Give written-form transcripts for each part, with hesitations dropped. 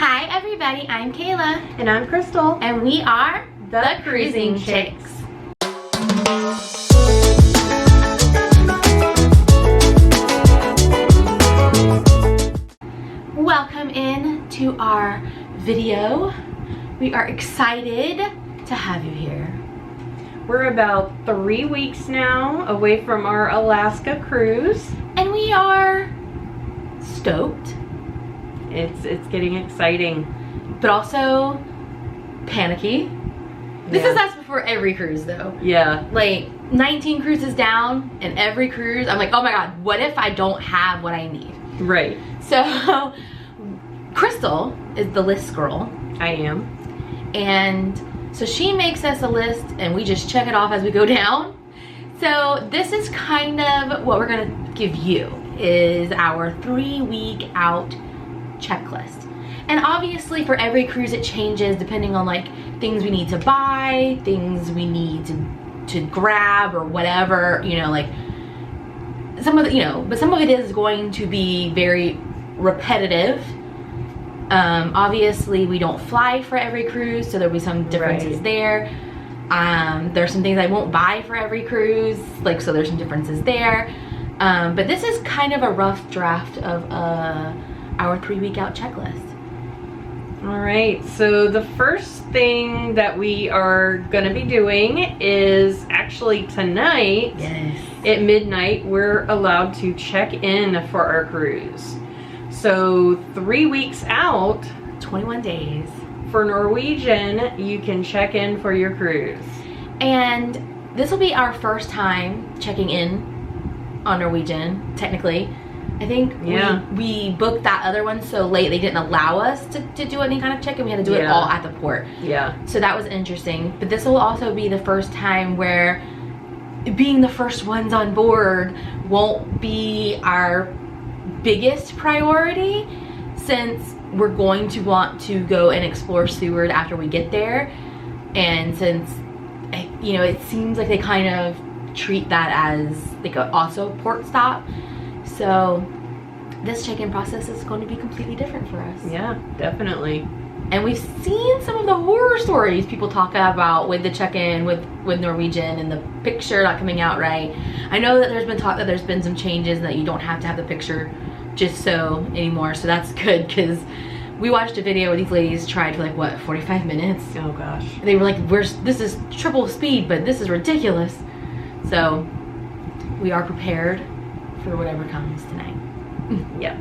Hi everybody, I'm Kayla. And I'm Crystal. And we are The Cruising Chicks. Welcome in to our video. We are excited to have you here. We're about 3 weeks now away from our Alaska cruise. And we are stoked. It's getting exciting. But also panicky. This Yeah. is us before every cruise though. Yeah. Like 19 cruises down and every cruise, I'm like, oh my God, what if I don't have what I need? Right. So Crystal is the list girl. I am. And so she makes us a list and we just check it off as we go down. So this is kind of what we're gonna give you, is our 3-week out checklist. And obviously for every cruise it changes depending on like things we need to buy, things we need to grab or whatever, you know, like some of the, you know, but some of it is going to be very repetitive. Obviously we don't fly for every cruise, so there'll be some differences Right. there. There's some things I won't buy for every cruise, like, so there's some differences there. But this is kind of a rough draft of our 3-week out checklist. All right. So the first thing that we are going to be doing is actually tonight. Yes. At midnight, we're allowed to check in for our cruise. So 3 weeks out 21 days. for Norwegian, you can check in for your cruise. And this will be our first time checking in on Norwegian, technically. I think Yeah. we booked that other one so late they didn't allow us to do any kind of check-in. We had to do it Yeah. all at the port. Yeah. So that was interesting. But this will also be the first time where being the first ones on board won't be our biggest priority, since we're going to want to go and explore Seward after we get there. And since, you know, it seems like they kind of treat that as like also a port stop. So this check-in process is going to be completely different for us. Yeah, definitely. And we've seen some of the horror stories people talk about with the check-in with Norwegian and the picture not coming out right. I know that there's been talk that there's been some changes and that you don't have to have the picture just so anymore. So that's good, because we watched a video where these ladies tried for like, what, 45 minutes? Oh gosh. They were like, this is triple speed, but this is ridiculous. So we are prepared for whatever comes tonight. Yeah.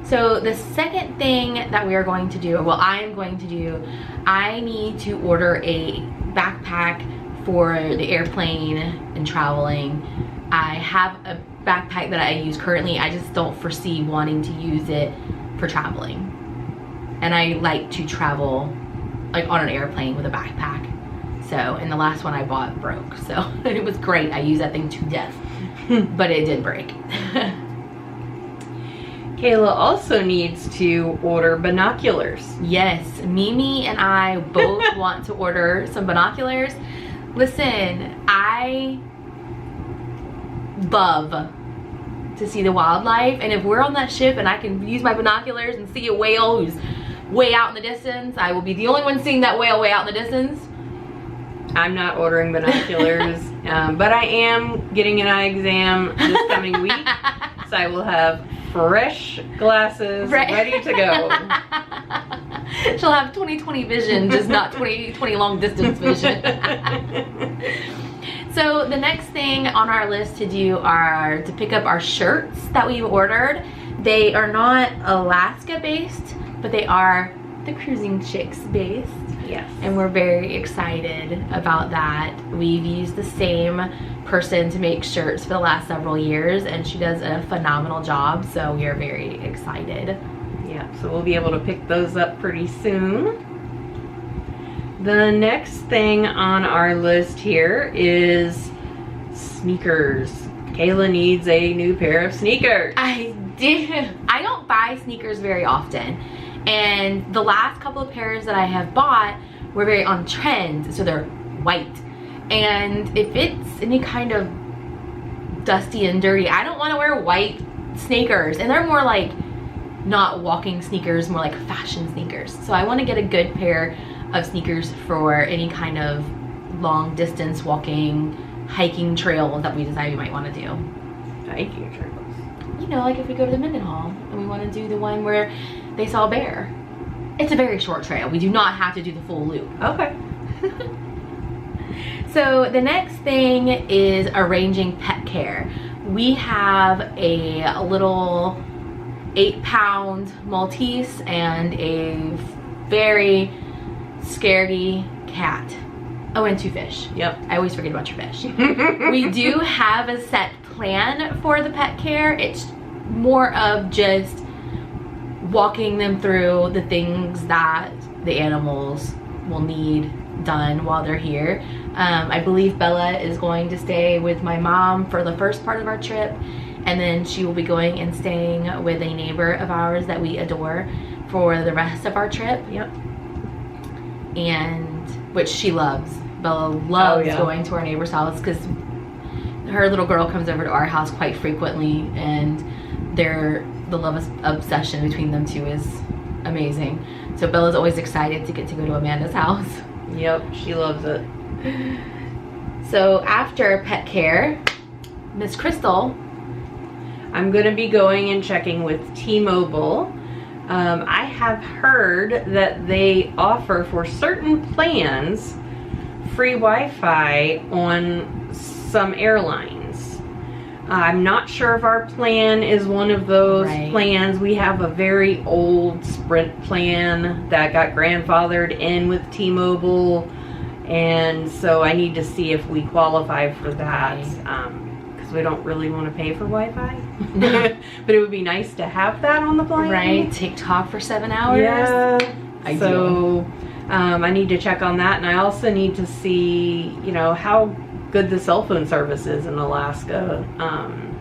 So the second thing that we are going to do, well, I am going to do, I need to order a backpack for the airplane and traveling. I have a backpack that I use currently. I just don't foresee wanting to use it for traveling. And I like to travel like on an airplane with a backpack. So, and the last one I bought broke. So it was great. I used that thing to death, but it did break. Kayla also needs to order binoculars. Yes, Mimi and I both want to order some binoculars. Listen, I love to see the wildlife, and if we're on that ship and I can use my binoculars and see a whale who's way out in the distance, I will be the only one seeing that whale way out in the distance. I'm not ordering binoculars, but I am getting an eye exam this coming week, so I will have fresh glasses ready to go. She'll have 20/20 vision, just not 20/20 long distance vision. So the next thing on our list to do are to pick up our shirts that we've ordered. They are not Alaska based, but they are the Cruising Chicks based. Yes. And we're very excited about that. We've used the same person to make shirts for the last several years, and she does a phenomenal job, so we are very excited. Yeah, so we'll be able to pick those up pretty soon. The next thing on our list here is sneakers. Kayla needs a new pair of sneakers. I don't buy sneakers very often, and the last couple of pairs that I have bought were very on trend, so they're white. And if it's any kind of dusty and dirty, I don't want to wear white sneakers. And they're more like not walking sneakers, more like fashion sneakers. So I want to get a good pair of sneakers for any kind of long distance walking, hiking trail that we decide we might want to do. Hiking trails. You know, like if we go to the Mendenhall and we want to do the one where they saw a bear. It's a very short trail. We do not have to do the full loop. Okay. So the next thing is arranging pet care. We have a little 8-pound Maltese and a very scaredy cat. Oh, and 2 fish. Yep. I always forget about your fish. We do have a set plan for the pet care. It's more of just walking them through the things that the animals will need done while they're here. I believe Bella is going to stay with my mom for the first part of our trip, and then she will be going and staying with a neighbor of ours that we adore for the rest of our trip. Yep. And which she loves. Bella loves going to our neighbor's house because her little girl comes over to our house quite frequently, and the love obsession between them two is amazing. So Bella's always excited to get to go to Amanda's house. Yep, she loves it. So after pet care, Miss Crystal, I'm gonna be going and checking with T-Mobile. I have heard that they offer for certain plans free Wi-Fi on some airlines. I'm not sure if our plan is one of those plans. We have a very old Sprint plan that got grandfathered in with T-Mobile, and so I need to see if we qualify for that, because we don't really want to pay for Wi-Fi. But it would be nice to have that on the plane. Right, TikTok for 7 hours. Yeah. Ideal. So I need to check on that, and I also need to see, you know, how good the cell phone service is in Alaska.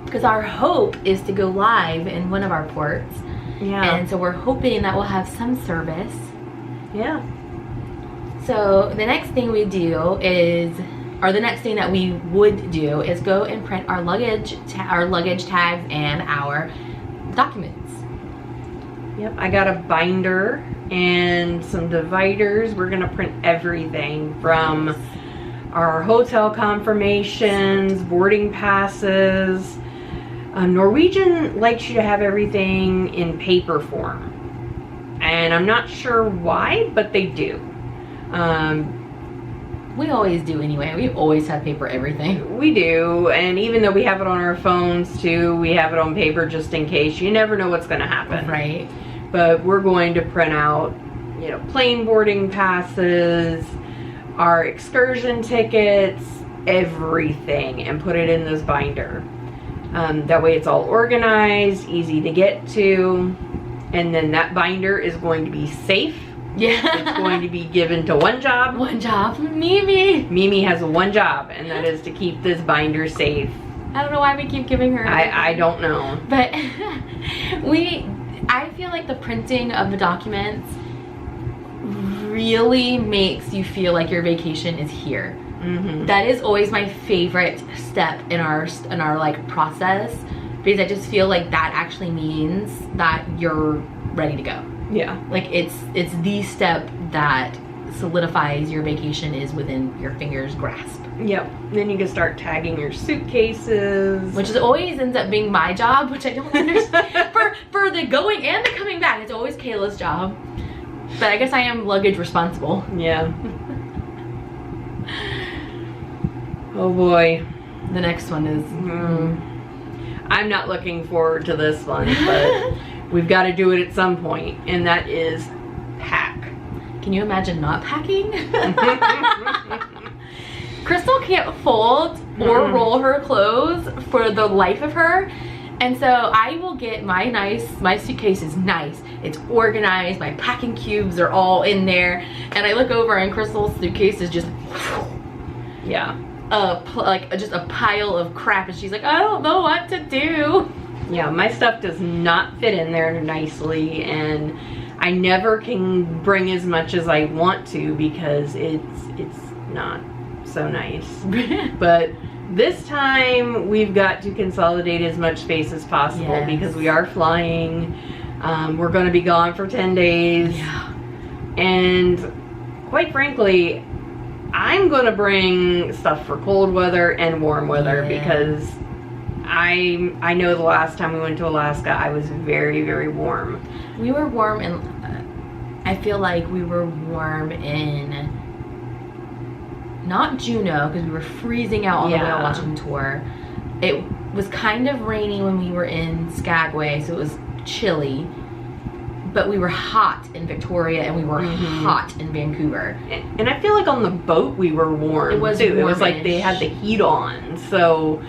Because our hope is to go live in one of our ports. Yeah. And so we're hoping that we'll have some service. Yeah. So the next thing we do is, or the next thing that we would do is go and print our luggage tags and our documents. Yep, I got a binder and some dividers. We're gonna print everything from our hotel confirmations, boarding passes. Norwegian likes you to have everything in paper form, and I'm not sure why, but they do. We always do anyway. We always have paper everything. We do, and even though we have it on our phones too, we have it on paper just in case. You never know what's gonna happen. Right. But we're going to print out, you know, plane boarding passes, our excursion tickets, everything, and put it in this binder. That way it's all organized, easy to get to, and then that binder is going to be safe. Yeah. It's going to be given to one job. One job. Mimi. Mimi has one job, and that is to keep this binder safe. I don't know why we keep giving her. I don't know. But I feel like the printing of the documents really makes you feel like your vacation is here. Mm-hmm. That is always my favorite step in our like process, because I just feel like that actually means that you're ready to go. Yeah. Like it's the step that solidifies your vacation is within your fingers' grasp. Yep. Then you can start tagging your suitcases, which is always ends up being my job, which I don't understand. for the going and the coming back, it's always Kayla's job. But I guess I am luggage responsible. Yeah. Oh boy. The next one is... I'm not looking forward to this one, but we've got to do it at some point, and that is pack. Can you imagine not packing? Crystal can't fold or roll her clothes for the life of her. And so I will get my suitcase is nice. It's organized. My packing cubes are all in there. And I look over and Crystal's suitcase is just, yeah, just a pile of crap. And she's like, I don't know what to do. Yeah, my stuff does not fit in there nicely, and I never can bring as much as I want to because it's not so nice. But this time we've got to consolidate as much space as possible because we are flying. We're going to be gone for 10 days. Yeah. And quite frankly, I'm going to bring stuff for cold weather and warm weather because I know the last time we went to Alaska, I was very, very warm. We were warm and I feel like we were warm in not Juneau because we were freezing out on the way on watching tour. It was kind of rainy when we were in Skagway, so it was chilly. But we were hot in Victoria and we were hot in Vancouver. And I feel like on the boat we were warm. It was too. It was like they had the heat on, so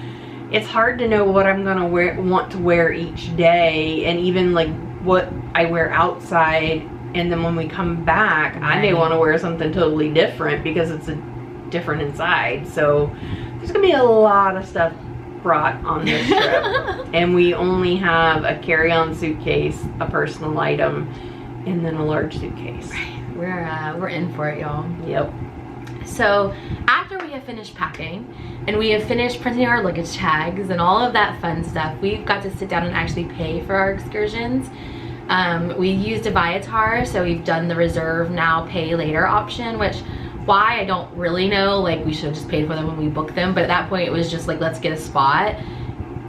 it's hard to know what I'm gonna want to wear each day, and even like what I wear outside. And then when we come back, I may want to wear something totally different because it's different inside. So there's gonna be a lot of stuff brought on this trip. And we only have a carry-on suitcase, a personal item, and then a large suitcase. Right. We're in for it, y'all. Yep. So after we have finished packing and we have finished printing our luggage tags and all of that fun stuff, we've got to sit down and actually pay for our excursions. We used a Viator, so we've done the reserve now, pay later option, which why I don't really know. Like, we should have just paid for them when we booked them, but at that point it was just like, let's get a spot.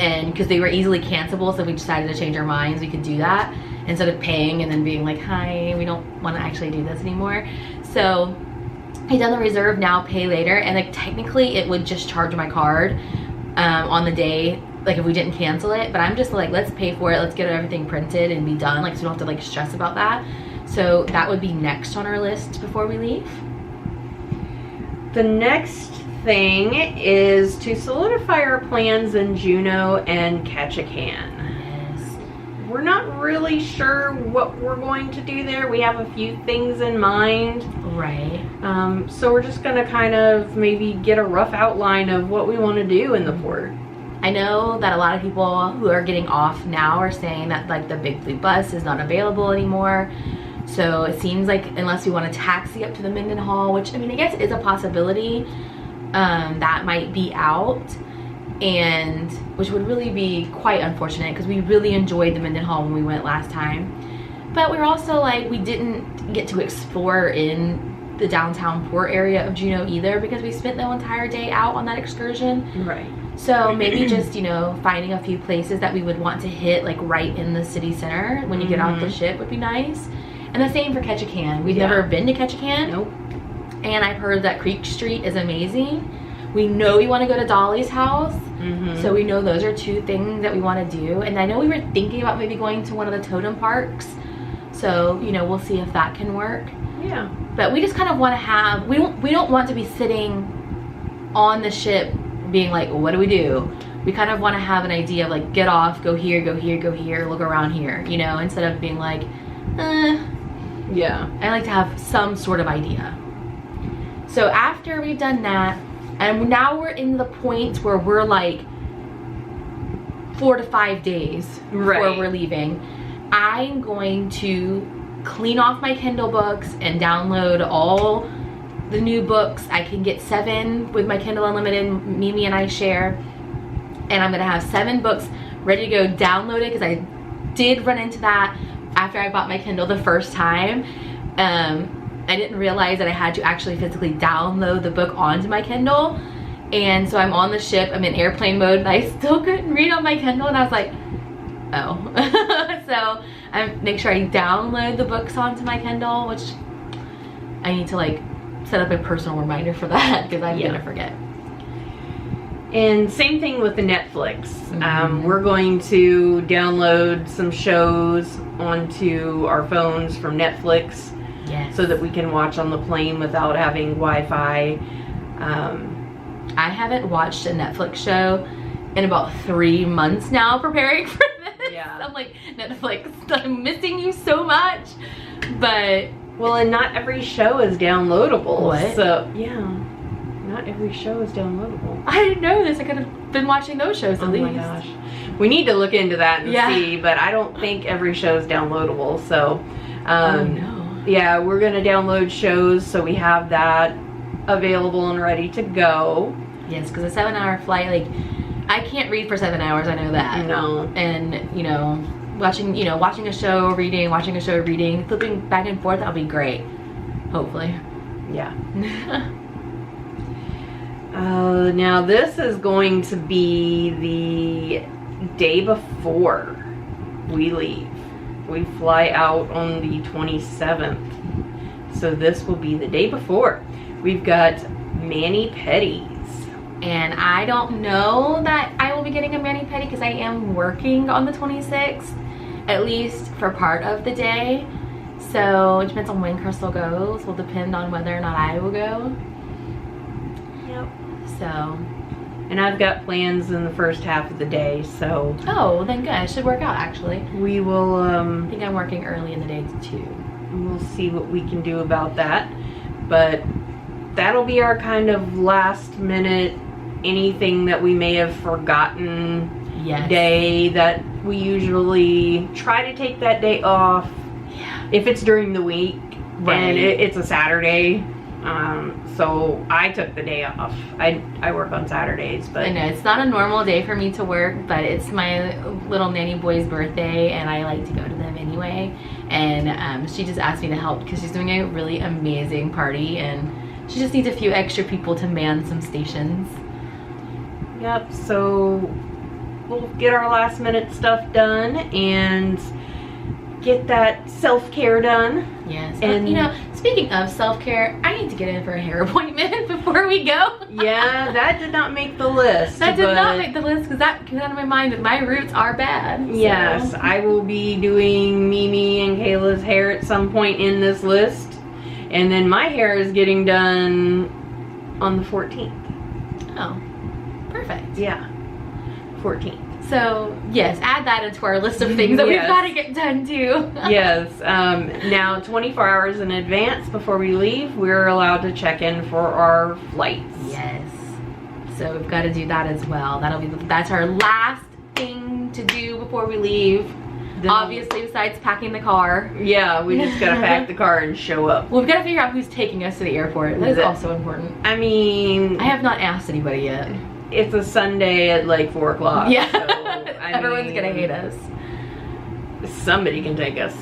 And because they were easily cancelable, so we decided to change our minds, we could do that instead of paying and then being like, hi, we don't want to actually do this anymore. So I done the reserve now, pay later, and like technically it would just charge my card on the day, like if we didn't cancel it. But I'm just like, let's pay for it, let's get everything printed and be done, like so we don't have to like stress about that. So that would be next on our list before we leave. The next thing is to solidify our plans in Juneau and Ketchikan. Yes. We're not really sure what we're going to do there. We have a few things in mind. Right. So we're just gonna kind of maybe get a rough outline of what we want to do in the port. I know that a lot of people who are getting off now are saying that like the Big Blue Bus is not available anymore. So it seems like unless we want a taxi up to the Mendenhall, which I mean I guess is a possibility, that might be out, and which would really be quite unfortunate because we really enjoyed the Mendenhall when we went last time. But we're also like, we didn't get to explore in the downtown port area of Juneau either because we spent the entire day out on that excursion. Right. So maybe just, you know, finding a few places that we would want to hit like right in the city center when you get off the ship would be nice. And the same for Ketchikan. We've never been to Ketchikan. Nope. And I've heard that Creek Street is amazing. We know we want to go to Dolly's house. So we know those are two things that we want to do. And I know we were thinking about maybe going to one of the totem parks. So, you know, we'll see if that can work. Yeah. But we just kind of want to have, we don't want to be sitting on the ship being like, well, what do we do? We kind of want to have an idea of like, get off, go here, go here, go here, look around here, you know, instead of being like, yeah. I like to have some sort of idea. So after we've done that, and now we're in the point where we're like 4 to 5 days before we're leaving, I'm going to clean off my Kindle books and download all the new books. I can get 7 with my Kindle Unlimited, Mimi and I share, and I'm gonna have 7 books ready to go downloaded because I did run into that after I bought my Kindle the first time. I didn't realize that I had to actually physically download the book onto my Kindle, and so I'm on the ship, I'm in airplane mode, and I still couldn't read on my Kindle, and I was like, oh. So I make sure I download the books onto my Kindle, which I need to like set up a personal reminder for that because I'm gonna forget. And same thing with the Netflix. We're going to download some shows onto our phones from Netflix. Yes. So that we can watch on the plane without having Wi-Fi. I haven't watched a Netflix show in about 3 months now preparing for this. Yeah. I'm like, Netflix, I'm missing you so much. But well, and not every show is downloadable. What? So yeah, not every show is downloadable. I didn't know this. I could have been watching those shows at least. Oh my gosh. We need to look into that and see, but I don't think every show is downloadable. So oh no. Yeah, we're gonna download shows so we have that available and ready to go. Yes, because a 7-hour flight, like, I can't read for 7 hours, I know that. No. And, you know, watching, you know, watching a show, reading, flipping back and forth, that'll be great. Hopefully. Yeah. Now this is going to be the day before we leave. We fly out on the 27th. So this will be the day before. We've got mani-pedis. And I don't know that I will be getting a mani-pedi because I am working on the 26th, at least for part of the day. So it depends on when Crystal goes. Will depend on whether or not I will go. Yep. So. And I've got plans in the first half of the day, so. Oh, then good. It should work out, actually. We will, I think I'm working early in the day too. We'll see what we can do about that. But that'll be our kind of last minute, anything that we may have forgotten day that we usually try to take that day off. Yeah. If it's during the week, right. And it's a Saturday. So I took the day off. I work on Saturdays, but I know it's not a normal day for me to work, but it's my little nanny boy's birthday and I like to go to them anyway. And she just asked me to help because she's doing a really amazing party and she just needs a few extra people to man some stations. Yep, so we'll get our last minute stuff done and get that self-care done. Yes. And you know, speaking of self-care, I need to get in for a hair appointment before we go. Yeah, that did not make the list. That did not make the list because that came out of my mind that my roots are bad. Yes, so. I will be doing Mimi and Kayla's hair at some point in this list. And then my hair is getting done on the 14th. Oh, perfect. Yeah, 14th. So, yes, add that into our list of things that we've got to get done too. Yes. Now, 24 hours in advance before we leave, we're allowed to check in for our flights. Yes. So we've got to do that as well. That's our last thing to do before we leave. Obviously, besides packing the car. Yeah, we just got to pack the car and show up. Well, we've got to figure out who's taking us to the airport. That is also important. I mean, I have not asked anybody yet. It's a Sunday at like 4 o'clock. Yeah. So, Everyone's going to hate us. Somebody can take us.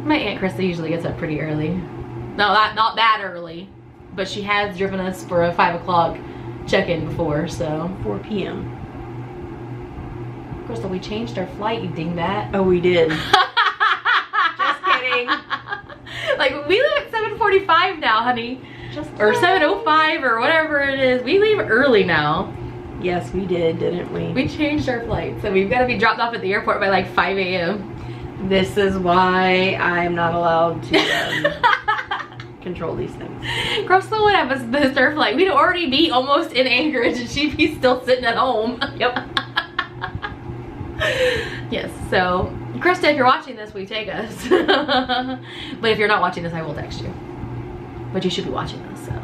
My Aunt Krista usually gets up pretty early. No, not that early. But she has driven us for a 5 o'clock check-in before, so. 4 p.m. Crystal, we changed our flight, you dingbat. Oh, we did. Just kidding. Like, we leave at 7:45 now, honey. Or 7:05 or whatever it is. We leave early now. Yes, we did, didn't we? We changed our flight, so we've got to be dropped off at the airport by like 5 a.m. This is why I'm not allowed to control these things. Crystal would have us missed our flight. We'd already be almost in Anchorage and she'd be still sitting at home. Yep. Yes, so Krista, if you're watching this, will you take us? But if you're not watching this, I will text you. But you should be watching this, so.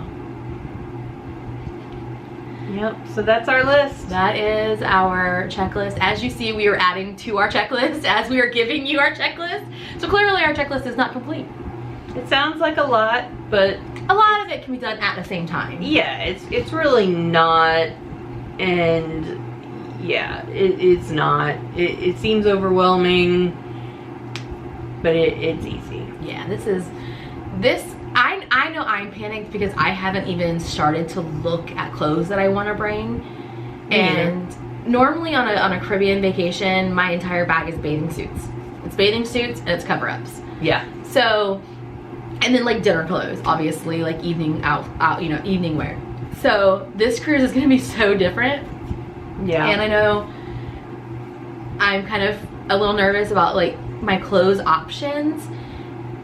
Yep, so that's our list. That is our checklist. As you see, we are adding to our checklist as we are giving you our checklist. So clearly our checklist is not complete. It sounds like a lot, but a lot of it can be done at the same time. Yeah, it's really not, and yeah, it's not. It seems overwhelming, but it's easy. Yeah, I know I'm panicked because I haven't even started to look at clothes that I want to bring. And normally on a Caribbean vacation, my entire bag is bathing suits. It's bathing suits and it's cover-ups. Yeah. So, and then like dinner clothes, obviously, like evening out, you know, evening wear. So this cruise is gonna be so different. Yeah. And I know I'm kind of a little nervous about like my clothes options.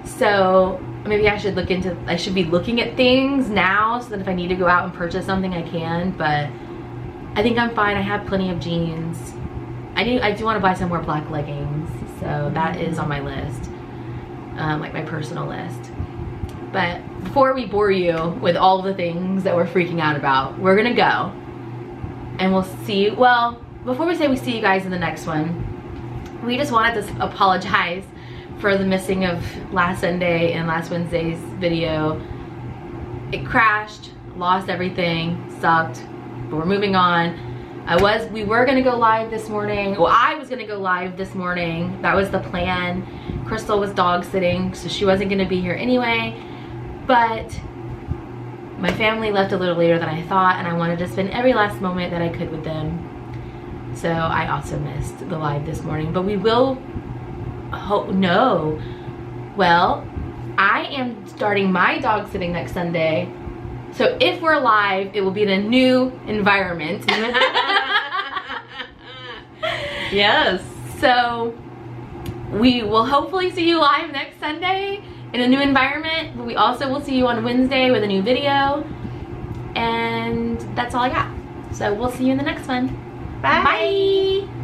So maybe I should be looking at things now so that if I need to go out and purchase something I can, but I think I'm fine. I have plenty of jeans. I do want to buy some more black leggings, so that is on my list, like my personal list. But before we bore you with all the things that we're freaking out about, we're gonna go and we'll see. Well, before we say we see you guys in the next one, we just wanted to apologize for the missing of last Sunday and last Wednesday's video. It crashed, lost everything, sucked, but we're moving on. We were gonna go live this morning. Well, I was gonna go live this morning. That was the plan. Crystal was dog sitting, so she wasn't gonna be here anyway. But my family left a little later than I thought, and I wanted to spend every last moment that I could with them. So I also missed the live this morning, but we will well, I am starting my dog sitting next Sunday. So if we're live, it will be in a new environment. Yes. So we will hopefully see you live next Sunday in a new environment, but we also will see you on Wednesday with a new video. And that's all I got. So we'll see you in the next one. Bye. Bye.